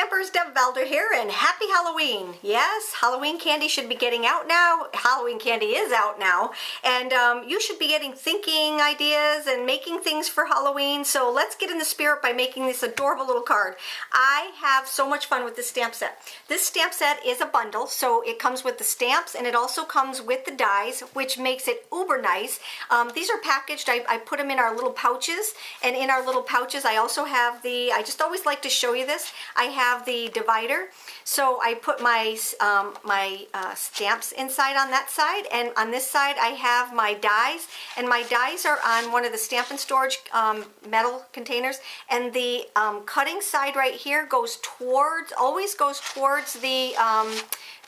Stampers, Deb Valder here, and happy Halloween. Yes, Halloween candy should be getting out now. Halloween candy is out now, and you should be getting thinking ideas and making things for Halloween. So let's get in the spirit by making this adorable little card. I have so much fun with this stamp set. This stamp set is a bundle, so it comes with the stamps and it also comes with the dies, which makes it uber nice. These are packaged. I put them in our little pouches, and in our little pouches I also have the, I just always like to show you this, I have the divider. So I put my stamps inside on that side, and on this side I have my dies, and my dies are on one of the Stamp and Storage metal containers, and the cutting side right here goes towards, always goes towards the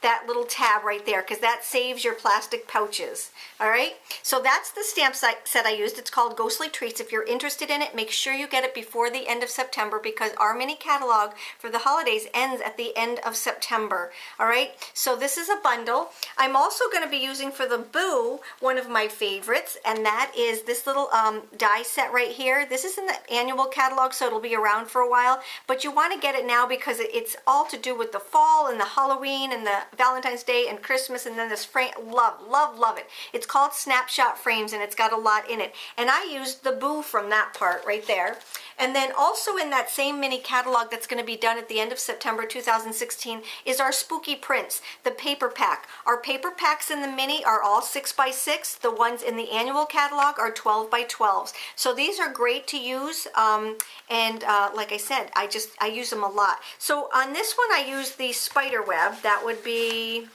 that little tab right there, because that saves your plastic pouches. All right, so that's the stamp set I used. It's called Ghostly Treats. If you're interested in it, make sure you get it before the end of September, because our mini catalog for the holidays ends at the end of September. All right, so this is a bundle. I'm also going to be using for the Boo one of my favorites, and that is this little die set right here. This is in the annual catalog, so it'll be around for a while, but you want to get it now because it's all to do with the fall and the Halloween and the Valentine's Day and Christmas, and then this frame. Love it. It's called Snapshot Frames, and it's got a lot in it, and I used the Boo from that part right there. And then also in that same mini catalog that's going to be done at the end of September 2016 is our Spooky Prints, the paper pack. Our paper packs in the mini are all 6x6. The ones in the annual catalog are 12x12s. So these are great to use, and like I said, I use them a lot. So on this one I use the spider web. That would be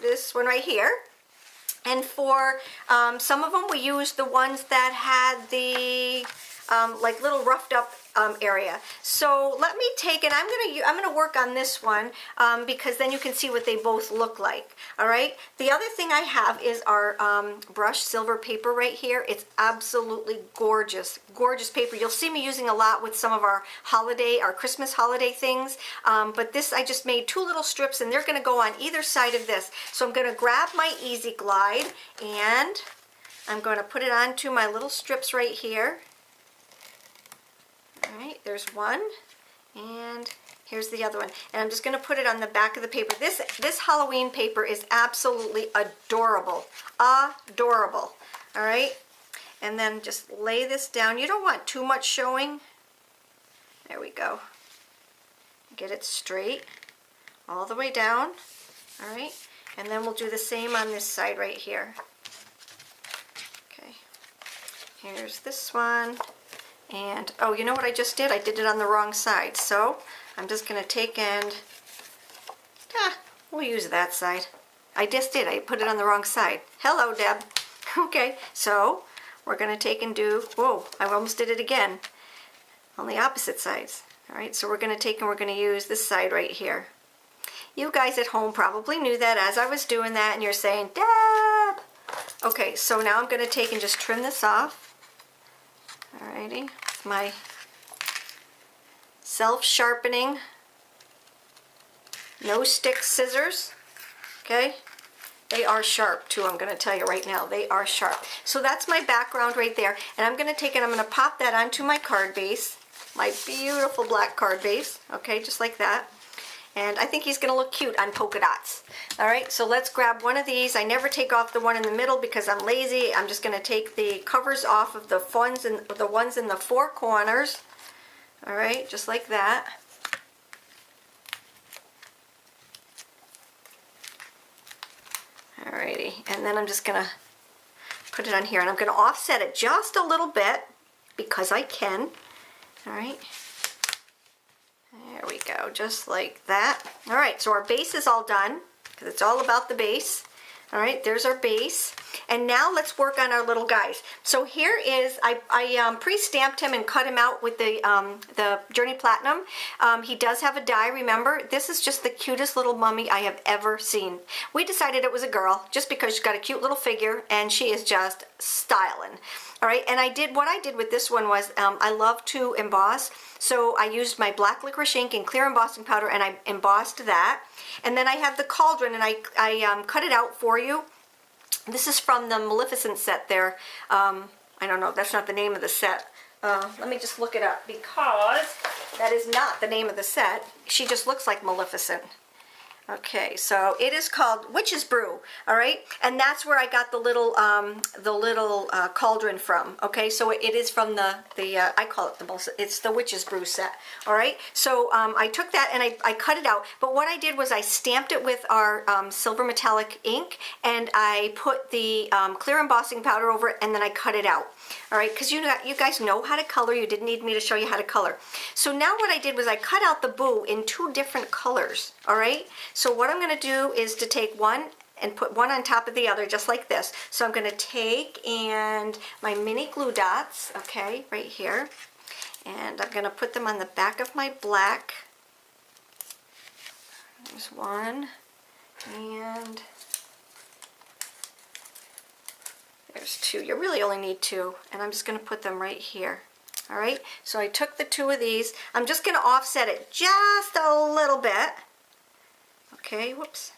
this one right here. And for some of them we used the ones that had the like little roughed up area. So let me take it. I'm gonna work on this one because then you can see what they both look like. All right. The other thing I have is our brushed silver paper right here. It's absolutely gorgeous, gorgeous paper. You'll see me using a lot with some of our Christmas holiday things. But this, I just made two little strips, and they're going to go on either side of this. So I'm going to grab my Easy Glide, and I'm going to put it onto my little strips right here. All right, there's one, and here's the other one. And I'm just going to put it on the back of the paper. This Halloween paper is absolutely adorable, adorable. All right, and then just lay this down. You don't want too much showing. There we go. Get it straight all the way down. All right, and then we'll do the same on this side right here. Okay, here's this one. And, oh, you know what I just did? I did it on the wrong side. So I'm just going to take and, we'll use that side. I just did. I put it on the wrong side. Hello, Deb. Okay, so we're going to take and do, whoa, I almost did it again on the opposite sides. All right, so we're going to take and we're going to use this side right here. You guys at home probably knew that as I was doing that, and you're saying, Deb! Okay, so now I'm going to take and just trim this off. Alrighty, my self-sharpening, no stick scissors. Okay, they are sharp too, I'm going to tell you right now, they are sharp. So that's my background right there, and I'm going to take it, I'm going to pop that onto my card base, my beautiful black card base, okay, just like that. And I think he's going to look cute on polka dots. All right, so let's grab one of these. I never take off the one in the middle because I'm lazy. I'm just going to take the covers off of the ones in the four corners. All right, just like that. All righty, and then I'm just going to put it on here, and I'm going to offset it just a little bit because I can. All right. There we go, just like that. All right, so our base is all done because it's all about the base. All right, there's our base. And now let's work on our little guys. So here is, I pre-stamped him and cut him out with the Journey Platinum. He does have a die, remember? This is just the cutest little mummy I have ever seen. We decided it was a girl just because she's got a cute little figure and she is just styling. All right, and what I did with this one was I love to emboss. So I used my black licorice ink and clear embossing powder, and I embossed that. And then I have the cauldron, and I cut it out for you. This is from the Maleficent set there. I don't know, that's not the name of the set. Let me just look it up because That is not the name of the set. She just looks like Maleficent. Okay, so it is called Witch's Brew, all right? And that's where I got the little cauldron from, okay? So it is from the I call it it's the Witch's Brew set, all right? So I took that and I cut it out, but what I did was I stamped it with our silver metallic ink, and I put the clear embossing powder over it, and then I cut it out, all right? Because you guys know how to color. You didn't need me to show you how to color. So now what I did was I cut out the boo in 2 different colors, all right? So what I'm going to do is to take one and put one on top of the other, just like this. So I'm going to take and my mini glue dots, okay, right here, and I'm going to put them on the back of my black. There's one, and there's 2. You really only need 2, and I'm just going to put them right here. All right, so I took the 2 of these. I'm just going to offset it just a little bit. Okay, whoops,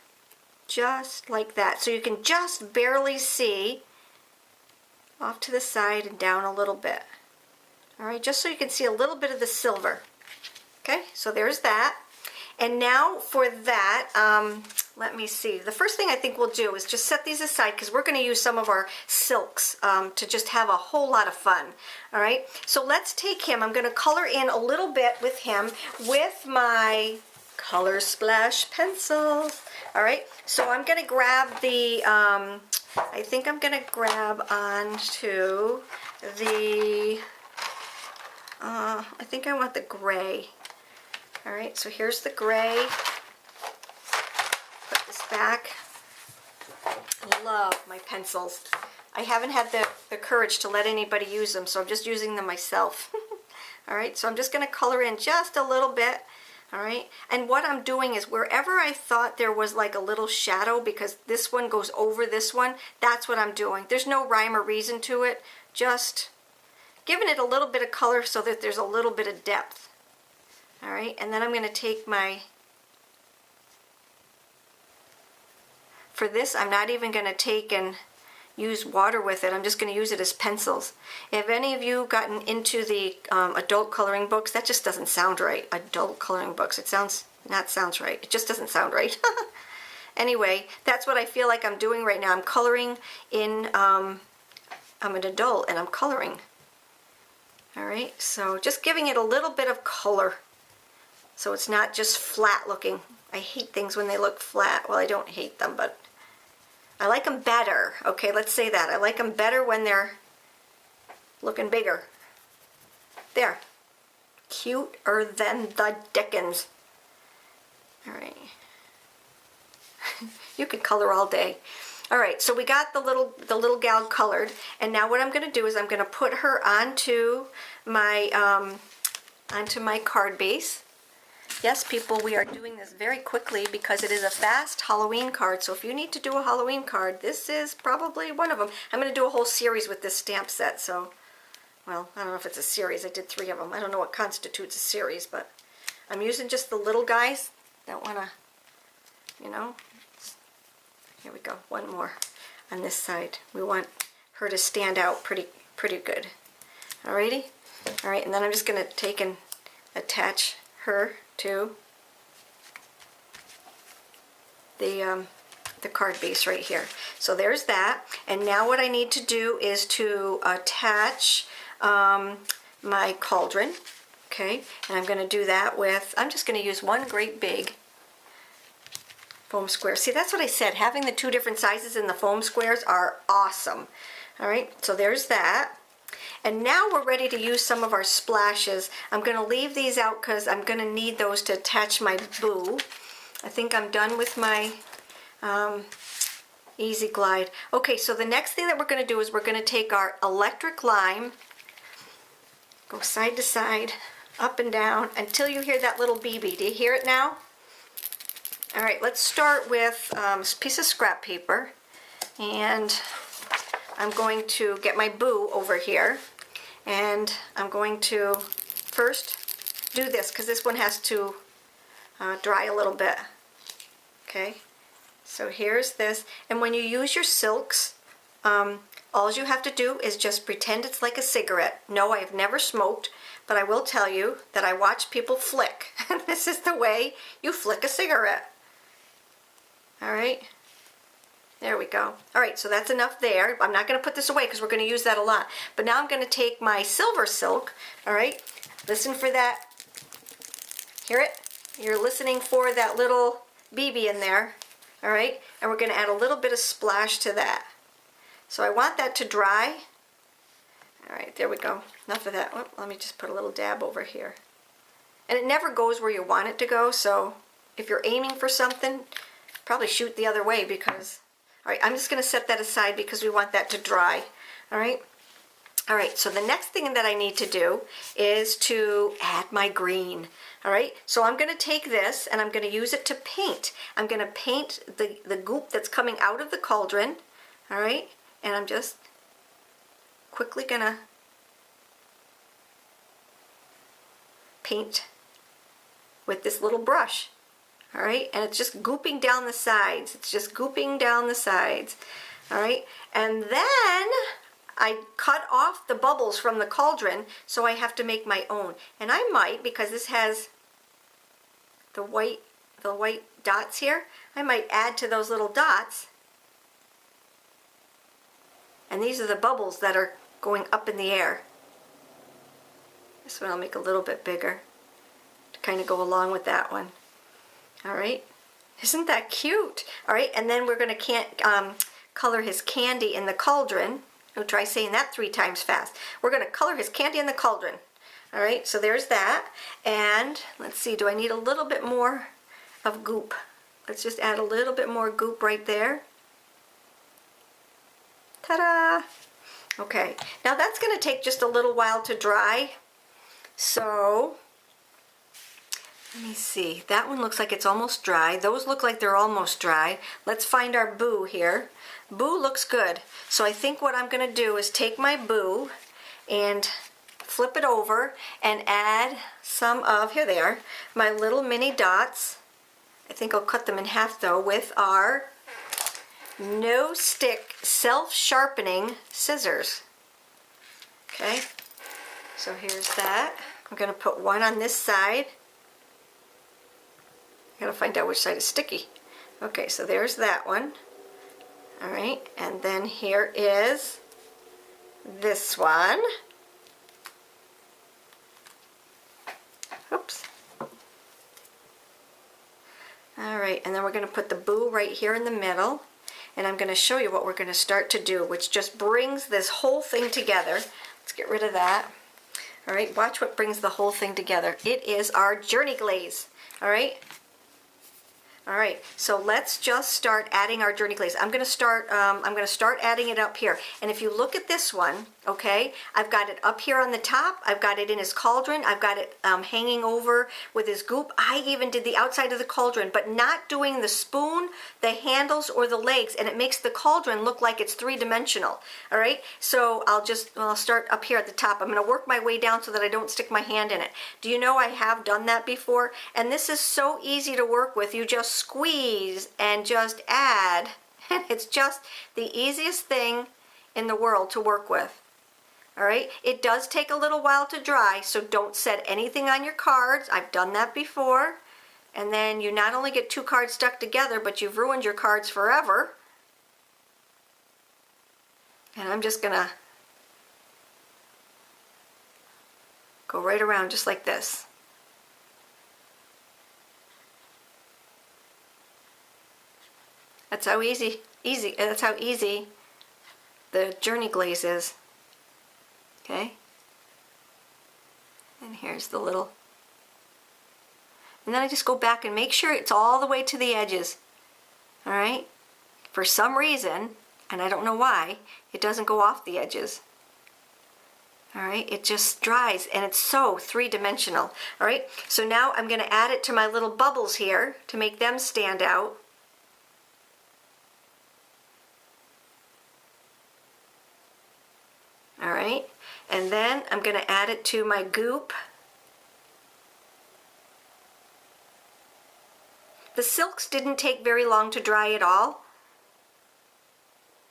just like that. So you can just barely see off to the side and down a little bit. All right, just so you can see a little bit of the silver. Okay, so there's that. And now for that, let me see. The first thing I think we'll do is just set these aside because we're going to use some of our silks to just have a whole lot of fun. All right, so let's take him. I'm going to color in a little bit with him with my Color Splash pencils. All right, so I'm going to grab the, I think I'm going to grab onto the, I think I want the gray. All right, so here's the gray. Put this back. Love my pencils. I haven't had the courage to let anybody use them, so I'm just using them myself. All right, so I'm just going to color in just a little bit. All right, and what I'm doing is wherever I thought there was like a little shadow, because this one goes over this one, that's what I'm doing. There's no rhyme or reason to it, just giving it a little bit of color so that there's a little bit of depth. All right, and then I'm going to take my, for this I'm not even going to take and use water with it. I'm just going to use it as pencils. Have any of you gotten into the adult coloring books? That just doesn't sound right. Adult coloring books. It sounds right. It just doesn't sound right. Anyway, that's what I feel like I'm doing right now. I'm coloring in, I'm an adult and I'm coloring. All right, so just giving it a little bit of color so it's not just flat looking. I hate things when they look flat. Well, I don't hate them, but I like them better. Okay, let's say that. I like them better when they're looking bigger. There. Cuter than the dickens. All right. You could color all day. All right, so we got the little gal colored, and now what I'm going to do is I'm going to put her onto my card base. Yes, people, we are doing this very quickly because it is a fast Halloween card. So if you need to do a Halloween card, this is probably one of them. I'm going to do a whole series with this stamp set. So, well, I don't know if it's a series. I did 3 of them. I don't know what constitutes a series, but I'm using just the little guys. Don't want to, you know. Here we go. One more on this side. We want her to stand out pretty good. Alrighty? All right, and then I'm just going to take and attach her to the card base right here. So there's that. And now what I need to do is to attach my cauldron. Okay, and I'm going to do that with, I'm just going to use one great big foam square. See, that's what I said. Having the 2 different sizes in the foam squares are awesome. All right, so there's that. And now we're ready to use some of our splashes. I'm going to leave these out because I'm going to need those to attach my boo. I think I'm done with my Easy Glide. Okay, so the next thing that we're going to do is we're going to take our electric lime, go side to side, up and down, until you hear that little BB. Do you hear it now? All right, let's start with a piece of scrap paper, and I'm going to get my boo over here, and I'm going to first do this because this one has to dry a little bit. Okay, so here's this, and when you use your silks, all you have to do is just pretend it's like a cigarette. No, I have never smoked, but I will tell you that I watch people flick. This is the way you flick a cigarette. All right, there we go. All right, so that's enough there. I'm not going to put this away because we're going to use that a lot. But now I'm going to take my silver silk. All right, listen for that. Hear it? You're listening for that little BB in there. All right, and we're going to add a little bit of splash to that. So I want that to dry. All right, there we go. Enough of that. Oh, let me just put a little dab over here. And it never goes where you want it to go, so if you're aiming for something, probably shoot the other way because, all right, I'm just going to set that aside because we want that to dry. All right. All right, so the next thing that I need to do is to add my green. All right, so I'm going to take this and I'm going to use it to paint. I'm going to paint the goop that's coming out of the cauldron. All right, and I'm just quickly going to paint with this little brush. All right, and it's just gooping down the sides. It's just gooping down the sides. All right, and then I cut off the bubbles from the cauldron, so I have to make my own. And I might, because this has the white dots here, I might add to those little dots. And these are the bubbles that are going up in the air. This one I'll make a little bit bigger to kind of go along with that one. All right, isn't that cute? All right, and then we're going to color his candy in the cauldron. Oh, try saying that 3 times fast. We're going to color his candy in the cauldron. All right, so there's that. And let's see, do I need a little bit more of goop? Let's just add a little bit more goop right there. Ta-da! Okay, now that's going to take just a little while to dry. So let me see. That one looks like it's almost dry. Those look like they're almost dry. Let's find our boo here. Boo looks good. So I think what I'm going to do is take my boo and flip it over and add some of, here they are, my little mini dots. I think I'll cut them in half though with our no stick self-sharpening scissors. Okay, so here's that. I'm going to put one on this side. I gotta find out which side is sticky. Okay, so there's that one. All right, and then here is this one. Oops. All right, and then we're gonna put the boo right here in the middle. And I'm gonna show you what we're gonna start to do, which just brings this whole thing together. Let's get rid of that. All right, watch what brings the whole thing together. It is our journey glaze. All right. All right, so let's just start adding our journey glaze. I'm going to start adding it up here. And if you look at this one, okay, I've got it up here on the top. I've got it in his cauldron. I've got it hanging over with his goop. I even did the outside of the cauldron, but not doing the spoon, the handles, or the legs, and it makes the cauldron look like it's 3-dimensional. All right, so I'll start up here at the top. I'm going to work my way down so that I don't stick my hand in it. Do you know I have done that before? And this is so easy to work with. You just squeeze and just add. It's just the easiest thing in the world to work with. All right, it does take a little while to dry, so don't set anything on your cards. I've done that before. And then you not only get 2 cards stuck together, but you've ruined your cards forever. And I'm just gonna go right around just like this. That's how easy the journey glaze is. Okay? And here's the little, and then I just go back and make sure it's all the way to the edges. All right? For some reason, and I don't know why, it doesn't go off the edges. All right? It just dries, and it's so 3-dimensional. All right? So now I'm going to add it to my little bubbles here to make them stand out. All right, and then I'm going to add it to my goop. The silks didn't take very long to dry at all.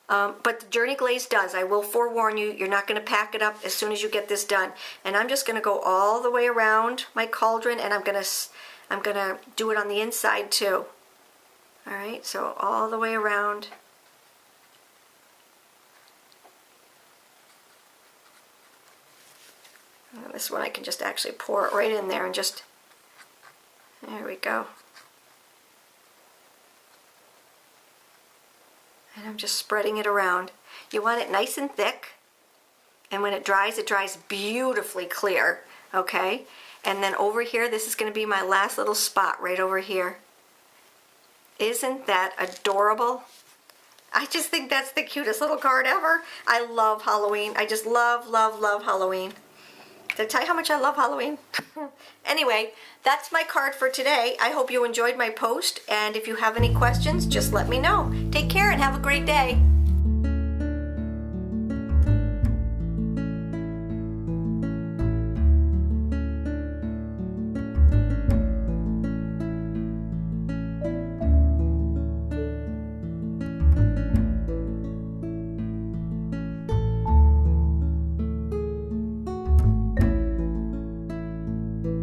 But the Journey Glaze does. I will forewarn you, you're not going to pack it up as soon as you get this done. And I'm just going to go all the way around my cauldron, and I'm going to do it on the inside too. All right, so all the way around. And this one I can just actually pour it right in there and just, there we go. And I'm just spreading it around. You want it nice and thick, and when it dries beautifully clear, okay? And then over here, this is going to be my last little spot right over here. Isn't that adorable? I just think that's the cutest little card ever. I love Halloween. I just love, love, love Halloween. Did I tell you how much I love Halloween? Anyway, that's my card for today. I hope you enjoyed my post, and if you have any questions, just let me know. Take care and have a great day.